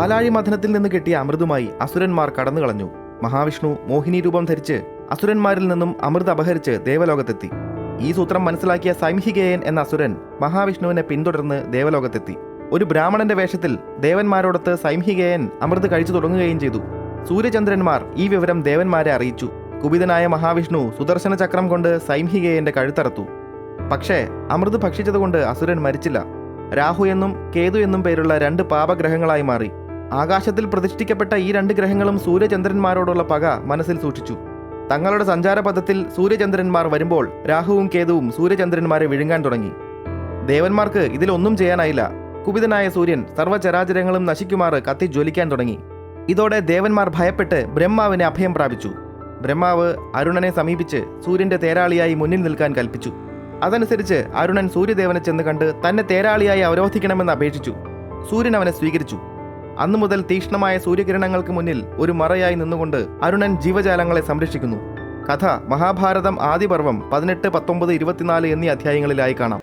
പാലാഴി മഥനത്തിൽ നിന്ന് കിട്ടിയ അമൃതുമായി അസുരന്മാർ കടന്നുകളഞ്ഞു. മഹാവിഷ്ണു മോഹിനി രൂപം ധരിച്ച് അസുരന്മാരിൽ നിന്നും അമൃത് അപഹരിച്ച് ദേവലോകത്തെത്തി. ഈ സൂത്രം മനസ്സിലാക്കിയ സൈംഹികേയൻ എന്ന അസുരൻ മഹാവിഷ്ണുവിനെ പിന്തുടർന്ന് ദേവലോകത്തെത്തി. ഒരു ബ്രാഹ്മണന്റെ വേഷത്തിൽ ദേവന്മാരോടൊത്ത് സൈംഹികേയൻ അമൃത് കഴിച്ചു തുടങ്ങുകയും ചെയ്തു. സൂര്യചന്ദ്രന്മാർ ഈ വിവരം ദേവന്മാരെ അറിയിച്ചു. കുപിതനായ മഹാവിഷ്ണു സുദർശന ചക്രം കൊണ്ട് സൈംഹികേയന്റെ കഴുത്തറത്തു. പക്ഷേ അമൃത് ഭക്ഷിച്ചതുകൊണ്ട് അസുരൻ മരിച്ചില്ല. രാഹു എന്നും കേതു എന്നും പേരുള്ള 2 പാപഗ്രഹങ്ങളായി മാറി. ആകാശത്തിൽ പ്രതിഷ്ഠിക്കപ്പെട്ട ഈ 2 ഗ്രഹങ്ങളും സൂര്യചന്ദ്രന്മാരോടുള്ള പക മനസ്സിൽ സൂക്ഷിച്ചു. തങ്ങളുടെ സഞ്ചാരപഥത്തിൽ സൂര്യചന്ദ്രന്മാർ വരുമ്പോൾ രാഹുവും കേതുവും സൂര്യചന്ദ്രന്മാരെ വിഴുങ്ങാൻ തുടങ്ങി. ദേവന്മാർക്ക് ഇതിലൊന്നും ചെയ്യാനായില്ല. കുപിതനായ സൂര്യൻ സർവ്വചരാചരങ്ങളും നശിക്കുമാറ് കത്തി ജ്വലിക്കാൻ തുടങ്ങി. ഇതോടെ ദേവന്മാർ ഭയപ്പെട്ട് ബ്രഹ്മാവിനെ അഭയം പ്രാപിച്ചു. ബ്രഹ്മാവ് അരുണനെ സമീപിച്ച് സൂര്യന്റെ തേരാളിയായി മുന്നിൽ നിൽക്കാൻ കൽപ്പിച്ചു. അതനുസരിച്ച് അരുണൻ സൂര്യദേവനെ ചെന്ന് കണ്ട് തന്നെ തേരാളിയായി അവരോധിക്കണമെന്ന് അപേക്ഷിച്ചു. സൂര്യൻ അവനെ സ്വീകരിച്ചു. അന്നു മുതൽ തീക്ഷ്ണമായ സൂര്യകിരണങ്ങൾക്ക് മുന്നിൽ ഒരു മറയായി നിന്നുകൊണ്ട് അരുണൻ ജീവജാലങ്ങളെ സംരക്ഷിക്കുന്നു. കഥ മഹാഭാരതം ആദിപർവം 18, 19, 24 എന്നീ അധ്യായങ്ങളിലായി കാണാം.